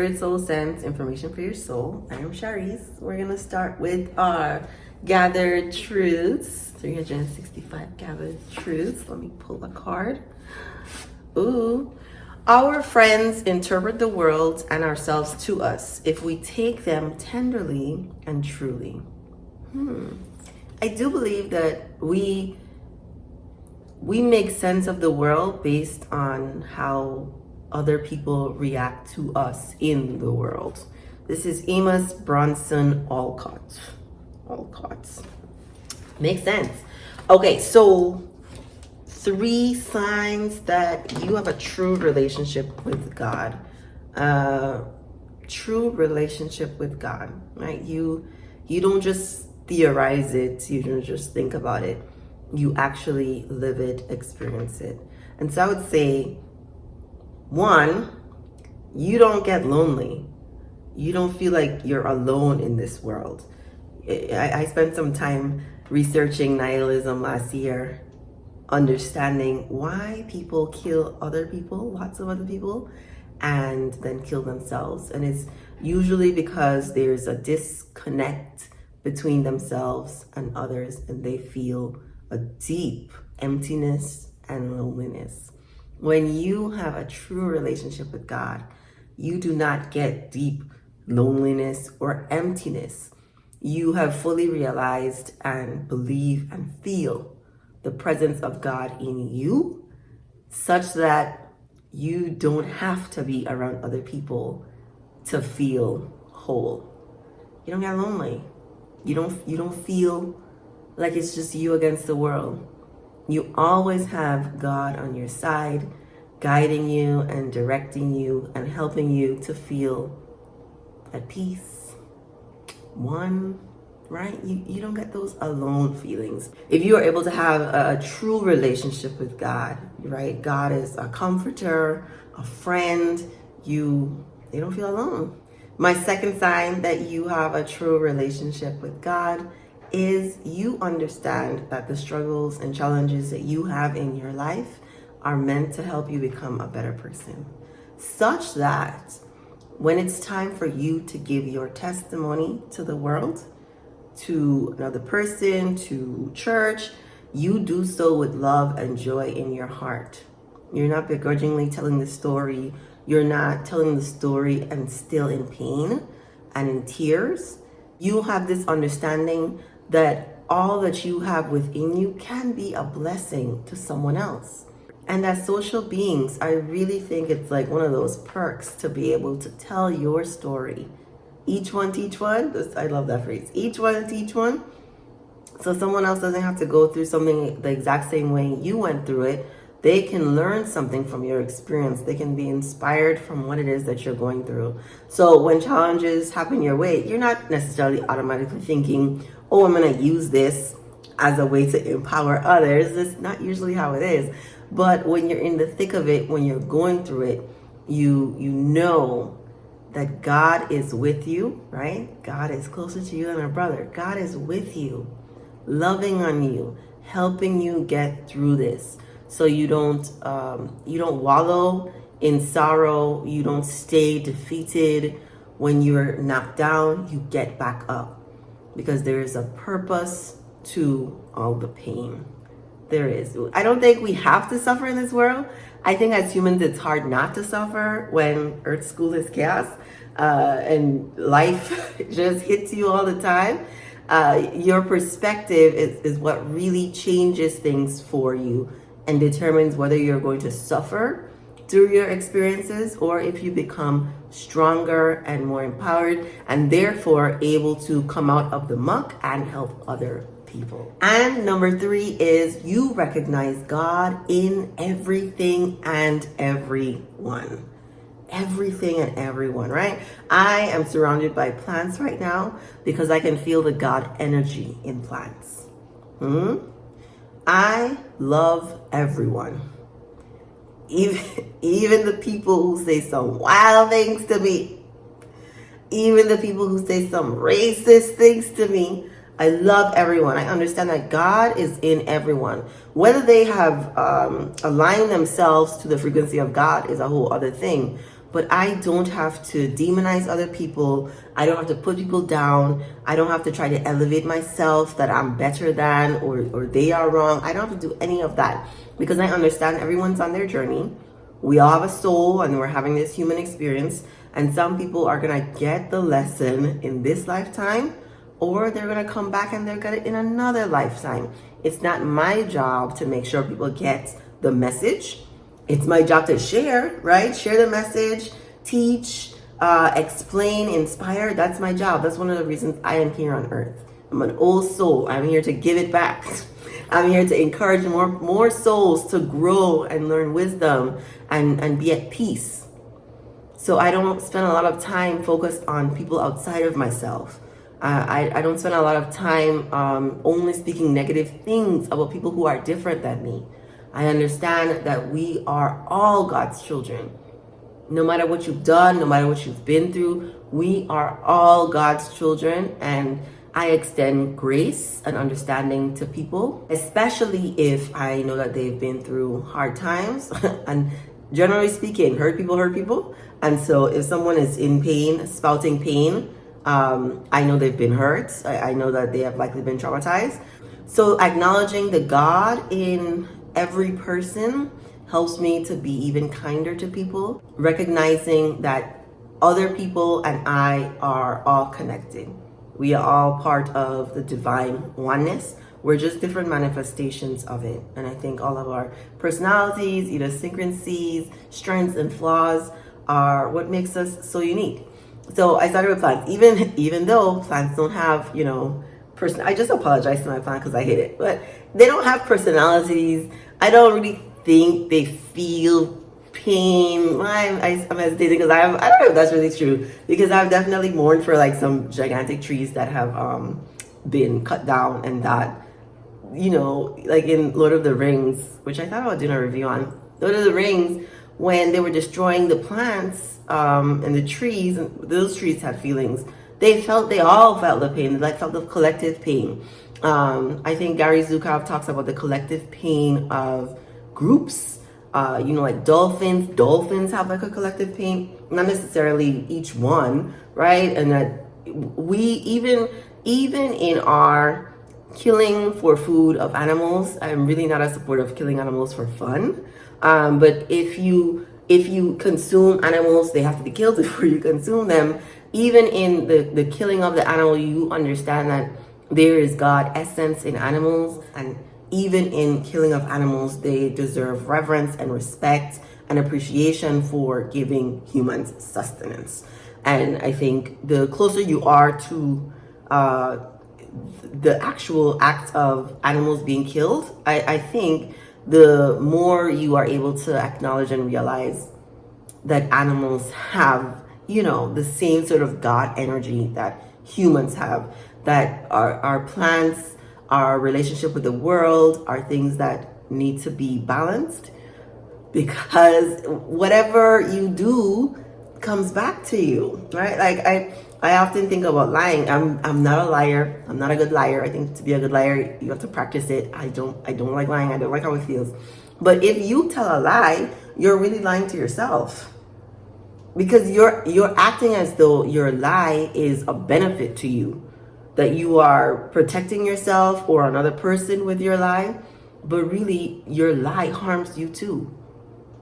Spirit, Soul, Sense, Information for Your Soul. I am Shareece. We're going to start with our gathered truths. 365 gathered truths. Let me pull a card. Ooh. Our friends interpret the world and ourselves to us if we take them tenderly and truly. I do believe that we make sense of the world based on how other people react to us in the world. This is Amos Bronson Alcott. Makes sense. Okay, so 3 signs that you have a true relationship with God. True relationship with God, right? You don't just theorize it. You don't just think about it. You actually live it, experience it. And so I would say, 1, you don't get lonely. You don't feel like you're alone in this world. I spent some time researching nihilism last year, understanding why people kill other people, lots of other people, and then kill themselves. And it's usually because there's a disconnect between themselves and others, and they feel a deep emptiness and loneliness. When you have a true relationship with God, you do not get deep loneliness or emptiness. You have fully realized and believe and feel the presence of God in you, such that you don't have to be around other people to feel whole. You don't get lonely. You don't feel like it's just you against the world. You always have God on your side, guiding you and directing you and helping you to feel at peace. One, right? You don't get those alone feelings. If you are able to have a true relationship with God, right? God is a comforter, a friend. You don't feel alone. My second sign that you have a true relationship with God is you understand that the struggles and challenges that you have in your life are meant to help you become a better person, such that when it's time for you to give your testimony to the world, to another person, to church, you do so with love and joy in your heart. You're not begrudgingly telling the story. You're not telling the story and still in pain and in tears. You have this understanding that all that you have within you can be a blessing to someone else. And as social beings, I really think it's like one of those perks to be able to tell your story. Each one teach one. I love that phrase. Each one teach one. So someone else doesn't have to go through something the exact same way you went through it. They can learn something from your experience. They can be inspired from what it is that you're going through. So when challenges happen your way, you're not necessarily automatically thinking, oh, I'm going to use this as a way to empower others. That's not usually how it is. But when you're in the thick of it, when you're going through it, you know that God is with you, right? God is closer to you than a brother. God is with you, loving on you, helping you get through this. So you don't wallow in sorrow. You don't stay defeated. When you're knocked down, you get back up, because there is a purpose to all the pain. There is. I don't think we have to suffer in this world. I think as humans, it's hard not to suffer when Earth School is chaos and life just hits you all the time. Your perspective is what really changes things for you and determines whether you're going to suffer through your experiences or if you become stronger and more empowered and therefore able to come out of the muck and help other people. And number 3 is you recognize God in everything and everyone. Everything and everyone, right? I am surrounded by plants right now because I can feel the God energy in plants. I love everyone. Even the people who say some wild things to me. Even the people who say some racist things to me. I love everyone. I understand that God is in everyone. Whether they have aligned themselves to the frequency of God is a whole other thing. but I don't have to demonize other people. I don't have to put people down. I don't have to try to elevate myself that I'm better than or they are wrong. I don't have to do any of that because I understand everyone's on their journey. We all have a soul and we're having this human experience. And some people are going to get the lesson in this lifetime, or they're going to come back and they're going to in another lifetime. It's not my job to make sure people get the message. It's my job to share, right? Share the message, teach, explain, inspire. That's my job. That's one of the reasons I am here on earth. I'm an old soul. I'm here to give it back. I'm here to encourage more souls to grow and learn wisdom and be at peace. So I don't spend a lot of time focused on people outside of myself. I don't spend a lot of time only speaking negative things about people who are different than me. I understand that we are all God's children. No matter what you've done, no matter what you've been through, we are all God's children, and I extend grace and understanding to people, especially if I know that they've been through hard times. And generally speaking, hurt people. And so if someone is in pain, spouting pain, I know they've been hurt. I know that they have likely been traumatized. So acknowledging the God in every person helps me to be even kinder to people, recognizing that other people and I are all connected. We are all part of the divine oneness. We're just different manifestations of it. And I think all of our personalities, idiosyncrasies, strengths, and flaws are what makes us so unique. So I started with plants, even though plants don't have, I just apologize to my plant because I hate it, but they don't have personalities. I don't really think they feel pain. I'm hesitating because I don't know if that's really true, because I've definitely mourned for like some gigantic trees that have been cut down, and that, like in Lord of the Rings, which I thought I was doing a review on, Lord of the Rings, when they were destroying the plants and the trees, and those trees had feelings. They all felt the pain, like felt the collective pain. I think Gary Zukov talks about the collective pain of groups. Like dolphins have like a collective pain, not necessarily each one, right? And that we even in our killing for food of animals, I'm really not a supporter of killing animals for fun. But if you consume animals, they have to be killed before you consume them. Even in the killing of the animal, you understand that there is God essence in animals, and even in killing of animals, they deserve reverence and respect and appreciation for giving humans sustenance. And I think the closer you are to the actual act of animals being killed, I think the more you are able to acknowledge and realize that animals have, the same sort of God energy that humans have, that our plants, our relationship with the world are things that need to be balanced, because whatever you do comes back to you, right? Like I often think about lying. I'm not a liar. I'm not a good liar. I think to be a good liar, you have to practice it. I don't like lying. I don't like how it feels. But if you tell a lie, you're really lying to yourself, because you're acting as though your lie is a benefit to you, that you are protecting yourself or another person with your lie, but really your lie harms you too.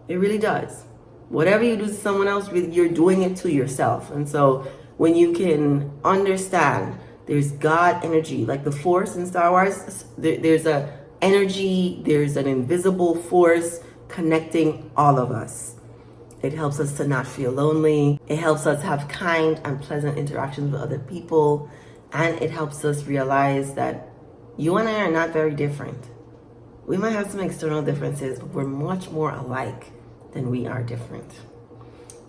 It really does. Whatever you do to someone else, really, you're doing it to yourself. And so when you can understand there's God energy, like the Force in Star Wars, there's a energy, there's an invisible force connecting all of us. It helps us to not feel lonely. It helps us have kind and pleasant interactions with other people. And it helps us realize that you and I are not very different. We might have some external differences, but we're much more alike than we are different.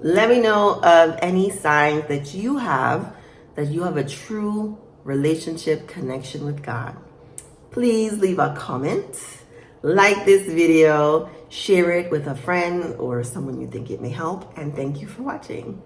Let me know of any signs that you have a true relationship connection with God. Please leave a comment, like this video, share it with a friend or someone you think it may help, and thank you for watching.